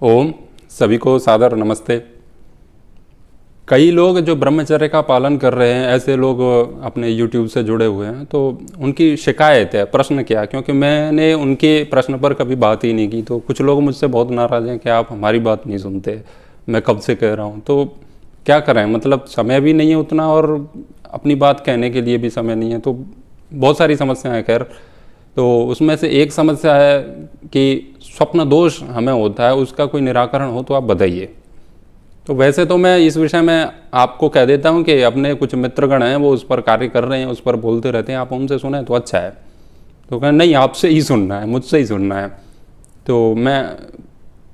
ओम सभी को सादर नमस्ते। कई लोग जो ब्रह्मचर्य का पालन कर रहे हैं, ऐसे लोग अपने YouTube से जुड़े हुए हैं, तो उनकी शिकायत है, प्रश्न क्या, क्योंकि मैंने उनके प्रश्न पर कभी बात ही नहीं की, तो कुछ लोग मुझसे बहुत नाराज़ हैं कि आप हमारी बात नहीं सुनते। मैं कब से कह रहा हूँ, तो क्या करें, मतलब समय भी नहीं है उतना और अपनी बात कहने के लिए भी समय नहीं है, तो बहुत सारी समस्याएं हैं। खैर, तो उसमें से एक समस्या है कि स्वप्न दोष हमें होता है, उसका कोई निराकरण हो तो आप बताइए। तो वैसे तो मैं इस विषय में आपको कह देता हूं कि अपने कुछ मित्रगण हैं, वो उस पर कार्य कर रहे हैं, उस पर बोलते रहते हैं, आप उनसे सुने तो अच्छा है। तो कहें नहीं, आपसे ही सुनना है, मुझसे ही सुनना है। तो मैं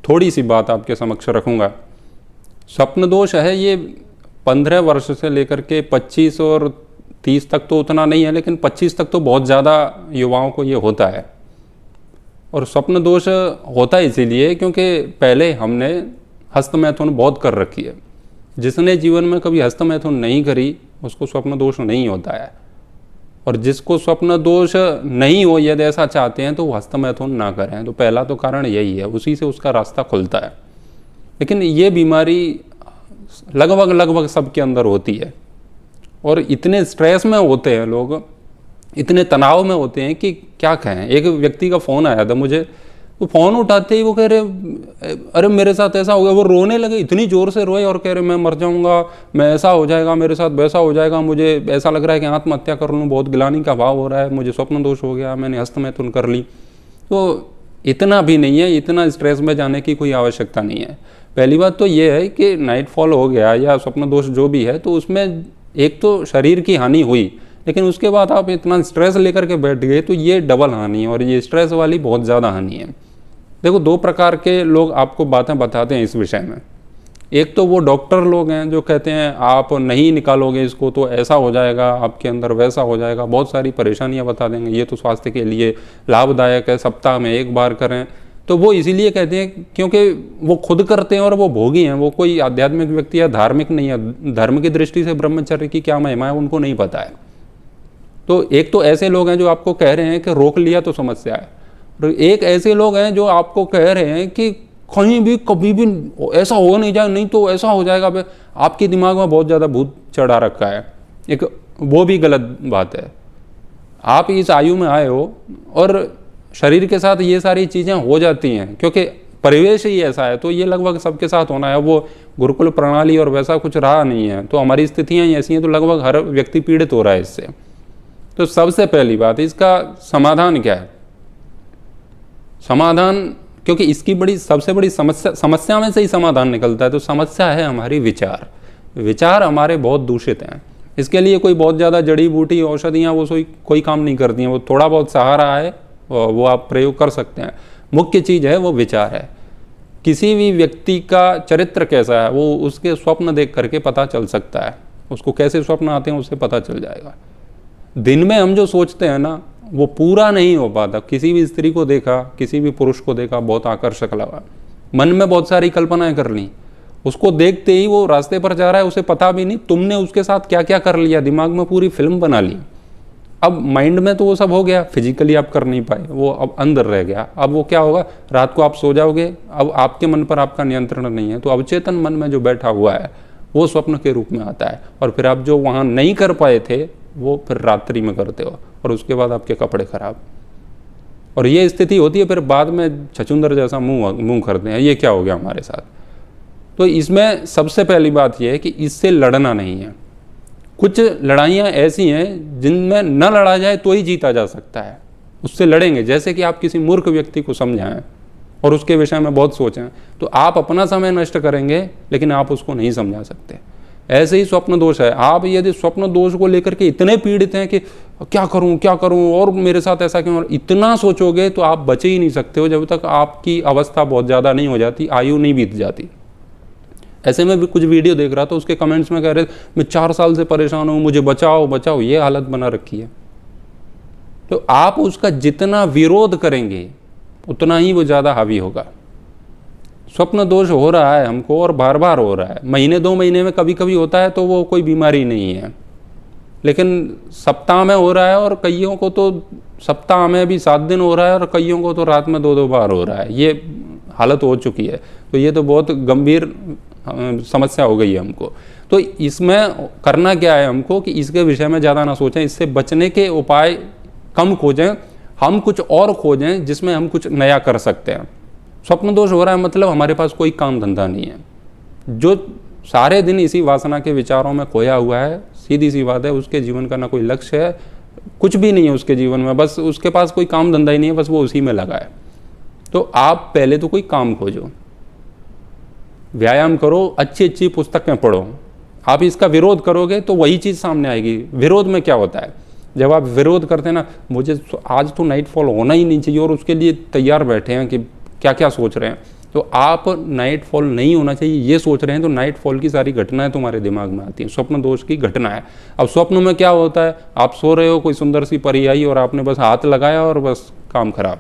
थोड़ी सी बात आपके समक्ष रखूँगा। स्वप्न दोष है ये 15 वर्ष से लेकर के 25 और 30 तक तो उतना नहीं है, लेकिन 25 तक तो बहुत ज़्यादा युवाओं को ये होता है। और स्वप्न दोष होता है इसीलिए क्योंकि पहले हमने हस्तमैथुन बहुत कर रखी है। जिसने जीवन में कभी हस्तमैथुन नहीं करी उसको स्वप्न दोष नहीं होता है, और जिसको स्वप्न दोष नहीं हो, यदि ऐसा चाहते हैं तो वो हस्तमैथुन ना करें। तो पहला तो कारण यही है, उसी से उसका रास्ता खुलता है। लेकिन ये बीमारी लगभग सबके अंदर होती है, और इतने स्ट्रेस में होते हैं लोग, इतने तनाव में होते हैं कि क्या कहें। एक व्यक्ति का फ़ोन आया था मुझे, वो फ़ोन उठाते ही वो कह रहे अरे मेरे साथ ऐसा हो गया। वो रोने लगे, इतनी ज़ोर से रोए और कह रहे मैं मर जाऊंगा, मैं ऐसा हो जाएगा, मेरे साथ वैसा हो जाएगा, मुझे ऐसा लग रहा है कि आत्महत्या कर लूँ, बहुत गिलानी का भाव हो रहा है, मुझे स्वप्न दोष हो गया, मैंने हस्तमैथुन कर ली। तो इतना भी नहीं है, इतना स्ट्रेस में जाने की कोई आवश्यकता नहीं है। पहली बात तो ये है कि नाइटफॉल हो गया या स्वप्न दोष जो भी है, तो उसमें एक तो शरीर की हानि हुई, लेकिन उसके बाद आप इतना स्ट्रेस लेकर के बैठ गए तो ये डबल हानि है, और ये स्ट्रेस वाली बहुत ज़्यादा हानि है। देखो, दो प्रकार के लोग आपको बातें बताते हैं इस विषय में। एक तो वो डॉक्टर लोग हैं जो कहते हैं आप नहीं निकालोगे इसको तो ऐसा हो जाएगा, आपके अंदर वैसा हो जाएगा, बहुत सारी परेशानियां बता देंगे, ये तो स्वास्थ्य के लिए लाभदायक है, सप्ताह में एक बार करें। तो वो इसीलिए कहते हैं क्योंकि वो खुद करते हैं और वो भोगी हैं, वो कोई आध्यात्मिक व्यक्ति या धार्मिक नहीं है। धर्म की दृष्टि से ब्रह्मचर्य की क्या महिमा है उनको नहीं पता है। तो एक तो ऐसे लोग हैं जो आपको कह रहे हैं कि रोक लिया तो समस्या है, और एक ऐसे लोग हैं जो आपको कह रहे हैं कि कहीं भी कभी भी ऐसा हो नहीं जाए, नहीं तो ऐसा हो जाएगा। आपके दिमाग में बहुत ज़्यादा भूत चढ़ा रखा है, एक वो भी गलत बात है। आप इस आयु में आए हो और शरीर के साथ ये सारी चीज़ें हो जाती हैं क्योंकि परिवेश ही ऐसा है, तो ये लगभग सबके साथ होना है। वो गुरुकुल प्रणाली और वैसा कुछ रहा नहीं है, तो हमारी स्थितियाँ ही ऐसी हैं, तो लगभग हर व्यक्ति पीड़ित हो रहा है इससे। तो सबसे पहली बात, इसका समाधान क्या है? समाधान, क्योंकि इसकी सबसे बड़ी समस्या में से ही समाधान निकलता है। तो समस्या है हमारी विचार हमारे बहुत दूषित हैं। इसके लिए कोई बहुत ज़्यादा जड़ी बूटी औषधियाँ वो कोई काम नहीं करती हैं। वो थोड़ा बहुत सहारा है, वो आप प्रयोग कर सकते हैं। मुख्य चीज़ है वो विचार है। किसी भी व्यक्ति का चरित्र कैसा है वो उसके स्वप्न देख करके पता चल सकता है। उसको कैसे स्वप्न आते हैं उससे पता चल जाएगा। दिन में हम जो सोचते हैं ना, वो पूरा नहीं हो पाता। किसी भी स्त्री को देखा, किसी भी पुरुष को देखा, बहुत आकर्षक लगा, मन में बहुत सारी कल्पनाएं कर ली, उसको देखते ही वो रास्ते पर जा रहा है, उसे पता भी नहीं तुमने उसके साथ क्या क्या कर लिया, दिमाग में पूरी फिल्म बना ली। अब माइंड में तो वो सब हो गया, फिजिकली आप कर नहीं पाए, वो अब अंदर रह गया। अब वो क्या होगा, रात को आप सो जाओगे, अब आपके मन पर आपका नियंत्रण नहीं है, तो अवचेतन मन में जो बैठा हुआ है वो स्वप्न के रूप में आता है, और फिर आप जो वहाँ नहीं कर पाए थे वो फिर रात्रि में करते हो, और उसके बाद आपके कपड़े खराब, और ये स्थिति होती है। फिर बाद में छछूंदर जैसा मुंह करते हैं, ये क्या हो गया हमारे साथ। तो इसमें सबसे पहली बात यह है कि इससे लड़ना नहीं है। कुछ लड़ाइयाँ ऐसी हैं जिनमें न लड़ा जाए तो ही जीता जा सकता है, उससे लड़ेंगे। जैसे कि आप किसी मूर्ख व्यक्ति को समझाएं और उसके विषय में बहुत सोचें, तो आप अपना समय नष्ट करेंगे, लेकिन आप उसको नहीं समझा सकते। ऐसे ही स्वप्न दोष है। आप यदि स्वप्न दोष को लेकर के इतने पीड़ित हैं कि क्या करूं और मेरे साथ ऐसा क्यों, इतना सोचोगे तो आप बचे ही नहीं सकते हो जब तक आपकी अवस्था बहुत ज़्यादा नहीं हो जाती, आयु नहीं बीत जाती। ऐसे में भी कुछ वीडियो देख रहा था, उसके कमेंट्स में कह रहे मैं 4 साल से परेशान हूँ, मुझे बचाओ, ये हालत बना रखी है। तो आप उसका जितना विरोध करेंगे उतना ही वो ज़्यादा हावी होगा। स्वप्न दोष हो रहा है हमको, और बार बार हो रहा है, महीने 2 महीने में कभी कभी होता है, तो वो कोई बीमारी नहीं है। लेकिन सप्ताह में हो रहा है, और कईयों को तो सप्ताह में भी 7 दिन हो रहा है, और कईयों को तो रात में 2-2 बार हो रहा है। ये हालत हो चुकी है। तो ये तो बहुत गंभीर समस्या हो गई है हमको। तो इसमें करना क्या है हमको कि इसके विषय में ज़्यादा ना सोचें, इससे बचने के उपाय कम खोजें, हम कुछ और खोजें जिसमें हम कुछ नया कर सकते हैं। स्वप्न दोष हो रहा है मतलब हमारे पास कोई काम धंधा नहीं है। जो सारे दिन इसी वासना के विचारों में खोया हुआ है, सीधी सी बात है, उसके जीवन का ना कोई लक्ष्य है, कुछ भी नहीं है उसके जीवन में, बस उसके पास कोई काम धंधा ही नहीं है, बस वो उसी में लगा है। तो आप पहले तो कोई काम खोजो, व्यायाम करो, अच्छी अच्छी पुस्तकें पढ़ो। आप इसका विरोध करोगे तो वही चीज़ सामने आएगी। विरोध में क्या होता है, जब आप विरोध करते हैं ना, मुझे आज तो नाइट फॉल होना ही नहीं चाहिए, और उसके लिए तैयार बैठे हैं कि क्या क्या सोच रहे हैं, तो आप नाइट फॉल नहीं होना चाहिए ये सोच रहे हैं, तो नाइट फॉल की सारी घटनाएं तुम्हारे दिमाग में आती हैं, स्वप्न दोष की घटना है। अब स्वप्न में क्या होता है, आप सो रहे हो, कोई सुंदर सी परी आई और आपने बस हाथ लगाया और बस काम खराब।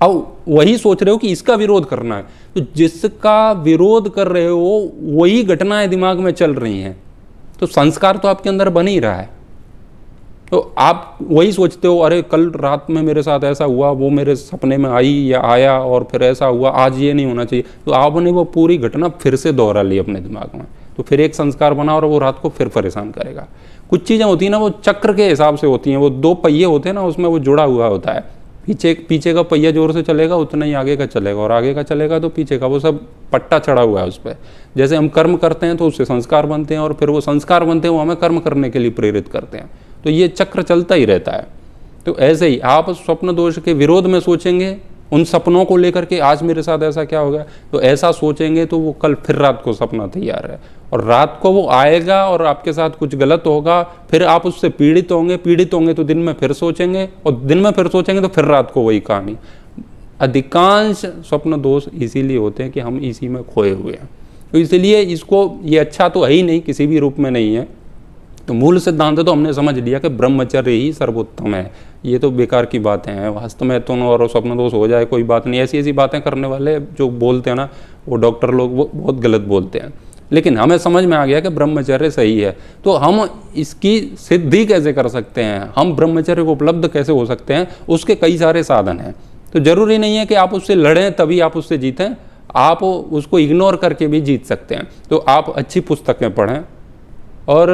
अब वही सोच रहे हो कि इसका विरोध करना है, तो जिसका विरोध कर रहे हो वही घटनाएं दिमाग में चल रही हैं, तो संस्कार तो आपके अंदर बन ही रहा है। तो आप वही सोचते हो, अरे कल रात में मेरे साथ ऐसा हुआ, वो मेरे सपने में आई या आया और फिर ऐसा हुआ, आज ये नहीं होना चाहिए, तो आपने वो पूरी घटना फिर से दोहरा ली अपने दिमाग में, तो फिर एक संस्कार बना और वो रात को फिर परेशान करेगा। कुछ चीज़ें होती हैं ना, वो चक्र के हिसाब से होती हैं, वो 2 पहिए होते हैं ना, उसमें वो जुड़ा हुआ होता है। पीछे का पहिया जोर से चलेगा उतना ही आगे का चलेगा, और आगे का चलेगा तो पीछे का, वो सब पट्टा चढ़ा हुआ है उस पर। जैसे हम कर्म करते हैं तो उससे संस्कार बनते हैं, और फिर वो संस्कार बनते हैं वो हमें कर्म करने के लिए प्रेरित करते हैं, तो ये चक्र चलता ही रहता है। तो ऐसे ही आप स्वप्न दोष के विरोध में सोचेंगे, उन सपनों को लेकर के आज मेरे साथ ऐसा क्या होगा, तो ऐसा सोचेंगे तो वो कल फिर रात को सपना तैयार है, और रात को वो आएगा और आपके साथ कुछ गलत होगा, फिर आप उससे पीड़ित होंगे तो दिन में फिर सोचेंगे, और दिन में फिर सोचेंगे तो फिर रात को वही कहानी। अधिकांश स्वप्न दोष इसीलिए होते हैं कि हम इसी में खोए हुए हैं। तो इसलिए इसको, ये अच्छा तो है ही नहीं, किसी भी रूप में नहीं है। तो मूल सिद्धांत तो हमने समझ लिया कि ब्रह्मचर्य ही सर्वोत्तम है, ये तो बेकार की बातें हैं। वास्तव में तो और स्वप्न दोष हो जाए कोई बात नहीं, ऐसी बातें करने वाले जो बोलते हैं ना, वो डॉक्टर लोग, वो बहुत गलत बोलते हैं। लेकिन हमें समझ में आ गया कि ब्रह्मचर्य सही है, तो हम इसकी सिद्धि कैसे कर सकते हैं, हम ब्रह्मचर्य को उपलब्ध कैसे हो सकते हैं, उसके कई सारे साधन हैं। तो जरूरी नहीं है कि आप उससे लड़ें तभी आप उससे जीतें, आप उसको इग्नोर करके भी जीत सकते हैं। तो आप अच्छी पुस्तकें पढ़ें, और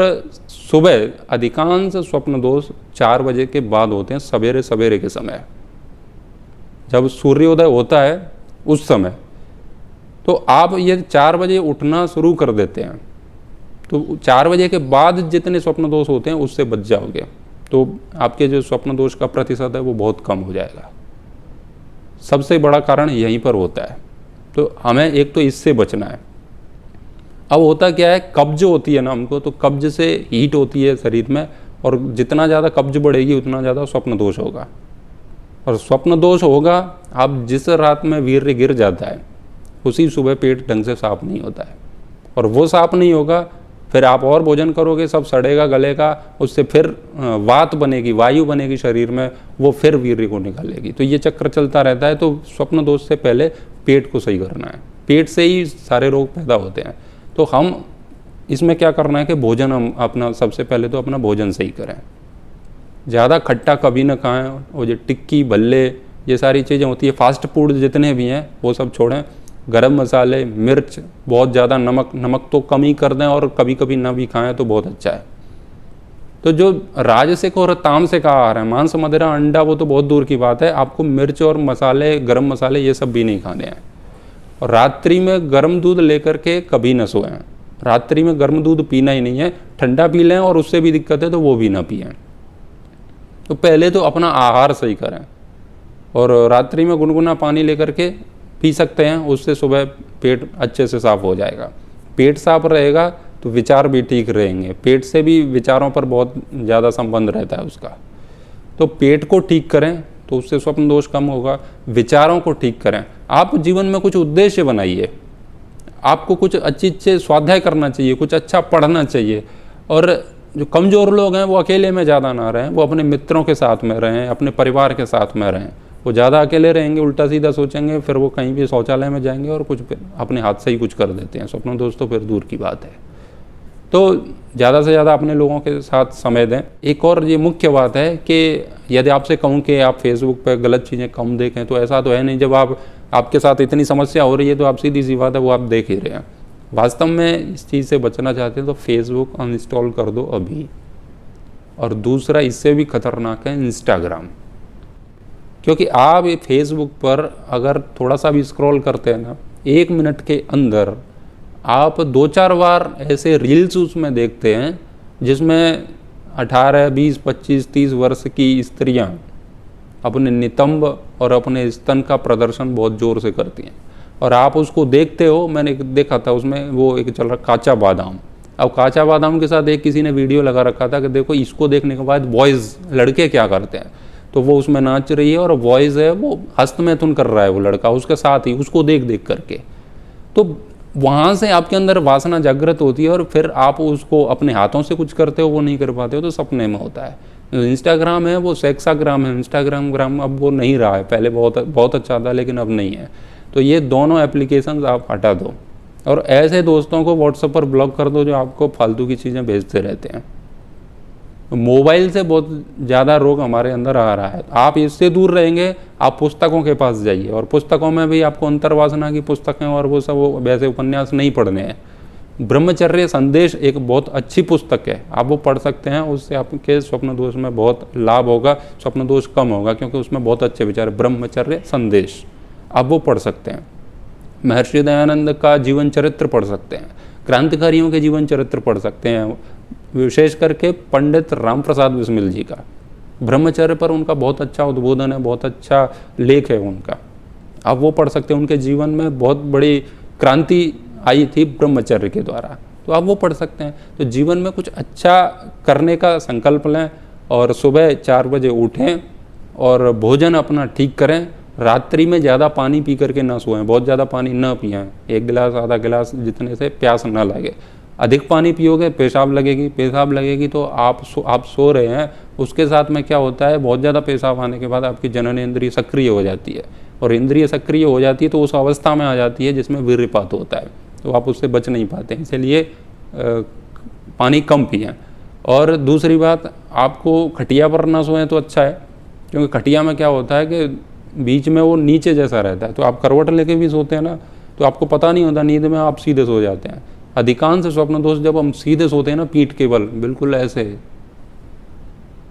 सुबह अधिकांश स्वप्न दोष 4 बजे के बाद होते हैं, सवेरे सवेरे के समय, जब सूर्योदय होता है उस समय। तो आप ये 4 बजे उठना शुरू कर देते हैं, तो 4 बजे के बाद जितने स्वप्न दोष होते हैं उससे बच जाओगे, तो आपके जो स्वप्न दोष का प्रतिशत है वो बहुत कम हो जाएगा। सबसे बड़ा कारण यहीं पर होता है। तो हमें एक तो इससे बचना है। अब होता क्या है, कब्ज होती है ना हमको, तो कब्ज से हीट होती है शरीर में, और जितना ज़्यादा कब्ज बढ़ेगी उतना ज़्यादा स्वप्न दोष होगा, और स्वप्न दोष होगा, आप जिस रात में वीर्य गिर जाता है उसी सुबह पेट ढंग से साफ नहीं होता है, और वो साफ नहीं होगा, फिर आप और भोजन करोगे, सब सड़ेगा गलेगा, उससे फिर वात बनेगी, वायु बनेगी शरीर में, वो फिर वीर्य को निकालेगी। तो ये चक्र चलता रहता है। तो स्वप्न दोष से पहले पेट को सही करना है, पेट से ही सारे रोग पैदा होते हैं। तो हम इसमें क्या करना है कि भोजन हम अपना, सबसे पहले तो अपना भोजन सही करें, ज़्यादा खट्टा कभी ना खाएं, और जो टिक्की भल्ले ये सारी चीज़ें होती है, फास्ट फूड जितने भी हैं वो सब छोड़ें। गरम मसाले, मिर्च, बहुत ज़्यादा नमक तो कम ही कर दें, और कभी कभी ना भी खाएं तो बहुत अच्छा है। तो जो राजसिक और तामसिक आहार है, मांस, मदिरा, अंडा, वो तो बहुत दूर की बात है, आपको मिर्च और मसाले, गरम मसाले ये सब भी नहीं खाने हैं। और रात्रि में गर्म दूध लेकर के कभी न सोएं, रात्रि में गर्म दूध पीना ही नहीं है, ठंडा पी लें, और उससे भी दिक्कत है तो वो भी ना पिएं। तो पहले तो अपना आहार सही करें, और रात्रि में गुनगुना पानी लेकर के पी सकते हैं, उससे सुबह पेट अच्छे से साफ हो जाएगा। पेट साफ रहेगा तो विचार भी ठीक रहेंगे, पेट से भी विचारों पर बहुत ज़्यादा संबंध रहता है उसका। तो पेट को ठीक करें तो उससे स्वप्न दोष कम होगा। विचारों को ठीक करें, आप जीवन में कुछ उद्देश्य बनाइए, आपको कुछ अच्छे स्वाध्याय करना चाहिए, कुछ अच्छा पढ़ना चाहिए। और जो कमज़ोर लोग हैं वो अकेले में ज़्यादा ना रहें, वो अपने मित्रों के साथ में रहें, अपने परिवार के साथ में रहें। वो ज़्यादा अकेले रहेंगे, उल्टा सीधा सोचेंगे, फिर वो कहीं भी शौचालय में जाएंगे और कुछ अपने हाथ से ही कुछ कर देते हैं। स्वप्न दोष तो फिर दूर की बात है। तो ज़्यादा से ज़्यादा अपने लोगों के साथ समय दें। एक और ये मुख्य बात है कि यदि आपसे कहूँ कि आप फेसबुक पर गलत चीज़ें कम देखें, तो ऐसा तो है नहीं। जब आप आपके साथ इतनी समस्या हो रही है तो आप सीधी सी बात है वो आप देख ही रहे हैं। वास्तव में इस चीज़ से बचना चाहते हैं तो फेसबुक अनइंस्टॉल कर दो अभी। और दूसरा इससे भी खतरनाक है इंस्टाग्राम, क्योंकि आप ये फेसबुक पर अगर थोड़ा सा भी स्क्रॉल करते हैं ना, 1 मिनट के अंदर आप 2-4 बार ऐसे रील्स उसमें देखते हैं जिसमें 18, 20, 25, 30 वर्ष की स्त्रियां अपने नितंब और अपने स्तन का प्रदर्शन बहुत ज़ोर से करती हैं और आप उसको देखते हो। मैंने देखा था उसमें वो एक चल रहा काचा बादाम। अब काचा बादाम के साथ एक किसी ने वीडियो लगा रखा था कि देखो इसको देखने के बाद बॉयज़ लड़के क्या करते हैं, तो वो उसमें नाच रही है और बॉयज़ है वो हस्तमैथुन कर रहा है वो लड़का उसके साथ ही, उसको देख देख करके। तो वहाँ से आपके अंदर वासना जागृत होती है और फिर आप उसको अपने हाथों से कुछ करते हो वो नहीं कर पाते हो, तो सपने में होता है। इंस्टाग्राम है वो सेक्साग्राम है, इंस्टाग्राम अब वो नहीं रहा है, पहले बहुत अच्छा था लेकिन अब नहीं है। तो ये दोनों एप्लीकेशंस आप हटा दो और ऐसे दोस्तों को व्हाट्सएप पर ब्लॉक कर दो जो आपको फालतू की चीज़ें भेजते रहते हैं। मोबाइल से बहुत ज़्यादा रोग हमारे अंदर आ रहा है। आप इससे दूर रहेंगे, आप पुस्तकों के पास जाइए और पुस्तकों में भी आपको अंतर्वासना की पुस्तकें और वो सब वैसे उपन्यास नहीं पढ़ने हैं। ब्रह्मचर्य संदेश एक बहुत अच्छी पुस्तक है, आप वो पढ़ सकते हैं, उससे आपके स्वप्न दोष में बहुत लाभ होगा, स्वप्न दोष कम होगा क्योंकि उसमें बहुत अच्छे विचार। ब्रह्मचर्य संदेश आप वो पढ़ सकते हैं। महर्षि दयानंद का जीवन चरित्र पढ़ सकते हैं, क्रांतिकारियों के जीवन चरित्र पढ़ सकते हैं, विशेष करके पंडित राम प्रसाद बिस्मिल जी का ब्रह्मचर्य पर उनका बहुत अच्छा उद्बोधन है, बहुत अच्छा लेख है उनका, आप वो पढ़ सकते हैं। उनके जीवन में बहुत बड़ी क्रांति आई थी ब्रह्मचर्य के द्वारा, तो आप वो पढ़ सकते हैं। तो जीवन में कुछ अच्छा करने का संकल्प लें और सुबह 4 बजे उठें और भोजन अपना ठीक करें। रात्रि में ज़्यादा पानी पी करके ना सोएं, बहुत ज़्यादा पानी ना पिएं, 1 गिलास आधा गिलास जितने से प्यास ना लगे। अधिक पानी पियोगे पेशाब लगेगी तो आप सो रहे हैं, उसके साथ में क्या होता है, बहुत ज़्यादा पेशाब आने के बाद आपकी जनन इंद्रिय सक्रिय हो जाती है और इंद्रिय सक्रिय हो जाती है तो उस अवस्था में आ जाती है जिसमें वीर्यपात होता है, तो आप उससे बच नहीं पाते। इसलिए पानी कम पिएं। और दूसरी बात, आपको खटिया पर ना सोएं तो अच्छा है, क्योंकि खटिया में क्या होता है कि बीच में वो नीचे जैसा रहता है, तो आप करवट लेके भी सोते हैं ना तो आपको पता नहीं होता, नींद में आप सीधे सो जाते हैं। अधिकांश स्वप्न दोष जब हम सीधे सोते हैं ना पीठ के बल बिल्कुल ऐसे,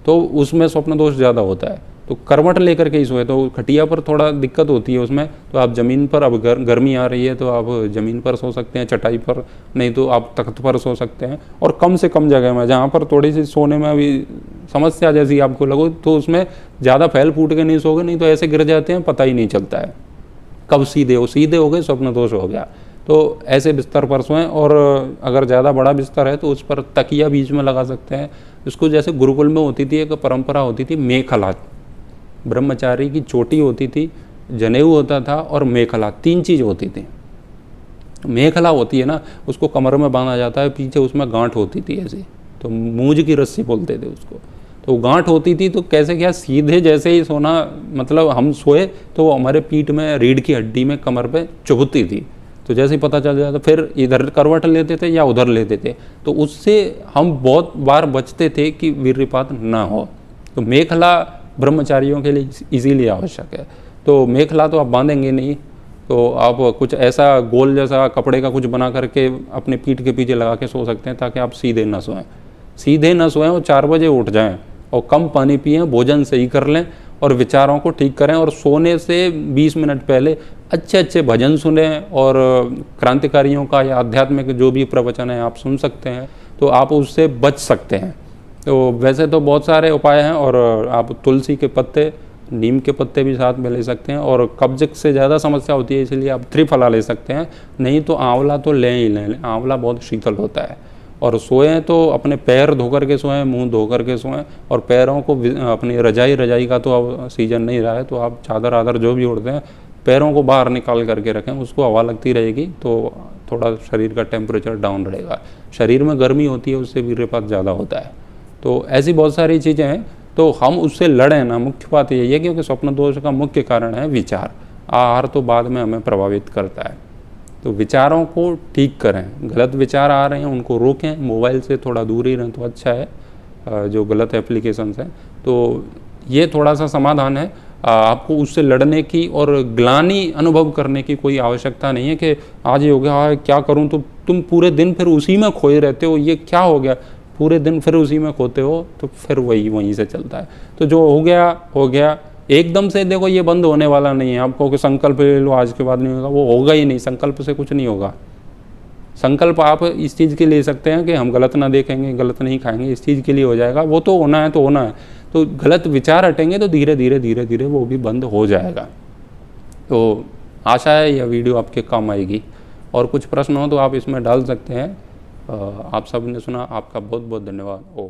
तो उसमें स्वप्न दोष ज़्यादा होता है। तो करवट लेकर के ही सोए, तो खटिया पर थोड़ा दिक्कत होती है उसमें, तो आप ज़मीन पर, अब गर्मी आ रही है तो आप ज़मीन पर सो सकते हैं, चटाई पर, नहीं तो आप तख्त पर सो सकते हैं। और कम से कम जगह में जहाँ पर थोड़ी सी सोने में अभी समस्या जैसी आपको लगो तो उसमें ज़्यादा फैल फूट के नहीं सोगे, नहीं तो ऐसे गिर जाते हैं पता ही नहीं चलता है कब सीधे हो गए स्वप्न दोष हो गया। तो ऐसे बिस्तर पर सोएं और अगर ज़्यादा बड़ा बिस्तर है तो उस पर तकिया बीच में लगा सकते हैं। इसको जैसे गुरुकुल में होती थी एक परंपरा होती थी मेखला, ब्रह्मचारी की चोटी होती थी, जनेऊ होता था और मेखला, 3 चीज़ होती थी। मेखला होती है ना, उसको कमर में बांधा जाता है, पीछे उसमें गांठ होती थी ऐसी, तो मूंज की रस्सी बोलते थे उसको। तो गांठ होती थी तो कैसे क्या, सीधे जैसे ही सोना, मतलब हम सोए तो हमारे पीठ में रीढ़ की हड्डी में कमर पे चुभती थी, तो जैसे ही पता चल जाता फिर इधर करवट लेते थे या उधर लेते थे, तो उससे हम बहुत बार बचते थे कि वीर्यपात ना हो। तो मेखला ब्रह्मचारियों के लिए इजीली आवश्यक है। तो मेखला तो आप बांधेंगे नहीं, तो आप कुछ ऐसा गोल जैसा कपड़े का कुछ बना करके अपने पीठ के पीछे लगा के सो सकते हैं, ताकि आप सीधे ना सोएं और 4 बजे उठ जाएं और कम पानी पिएं, भोजन सही कर लें और विचारों को ठीक करें। और सोने से 20 मिनट पहले अच्छे अच्छे भजन सुने और क्रांतिकारियों का या आध्यात्मिक जो भी प्रवचन है आप सुन सकते हैं, तो आप उससे बच सकते हैं। तो वैसे तो बहुत सारे उपाय हैं, और आप तुलसी के पत्ते, नीम के पत्ते भी साथ में ले सकते हैं। और कब्ज से ज़्यादा समस्या होती है इसलिए आप त्रिफला ले सकते हैं, नहीं तो आंवला तो लें, आंवला बहुत शीतल होता है। और सोएं तो अपने पैर धो करके सोएं, मुंह धो करके सोएं, और पैरों को अपनी रजाई का तो अब सीजन नहीं रहा है, तो आप चादर आदर जो भी ओढ़ते हैं पैरों को बाहर निकाल करके रखें, उसको हवा लगती रहेगी तो थोड़ा शरीर का टेम्परेचर डाउन रहेगा। शरीर में गर्मी होती है उससे वीर्यपात ज़्यादा होता है। तो ऐसी बहुत सारी चीज़ें हैं, तो हम उससे लड़ें ना, मुख्य बात यही है, क्योंकि स्वप्न दोष का मुख्य कारण है विचार। आहार तो बाद में हमें प्रभावित करता है, तो विचारों को ठीक करें। गलत विचार आ रहे हैं उनको रोकें, मोबाइल से थोड़ा दूर ही रहें तो अच्छा है, जो गलत एप्लीकेशंस हैं। तो ये थोड़ा सा समाधान है। आपको उससे लड़ने की और ग्लानि अनुभव करने की कोई आवश्यकता नहीं है कि आज ये हो गया, हाँ क्या करूं। तो तुम पूरे दिन फिर उसी में खोए रहते हो, ये क्या हो गया, पूरे दिन फिर उसी में खोते हो, तो फिर वहीं से चलता है। तो जो हो गया हो गया, एकदम से देखो ये बंद होने वाला नहीं है। आपको कि संकल्प ले लो आज के बाद नहीं होगा, वो होगा ही नहीं, संकल्प से कुछ नहीं होगा। संकल्प आप इस चीज़ के ले सकते हैं कि हम गलत ना देखेंगे, गलत नहीं खाएंगे, इस चीज़ के लिए हो जाएगा। वो तो होना है तो होना है, तो गलत विचार हटेंगे तो धीरे धीरे धीरे धीरे वो भी बंद हो जाएगा। तो आशा है यह वीडियो आपके काम आएगी, और कुछ प्रश्न हो तो आप इसमें डाल सकते हैं। आप सबने सुना, आपका बहुत बहुत धन्यवाद। ओम।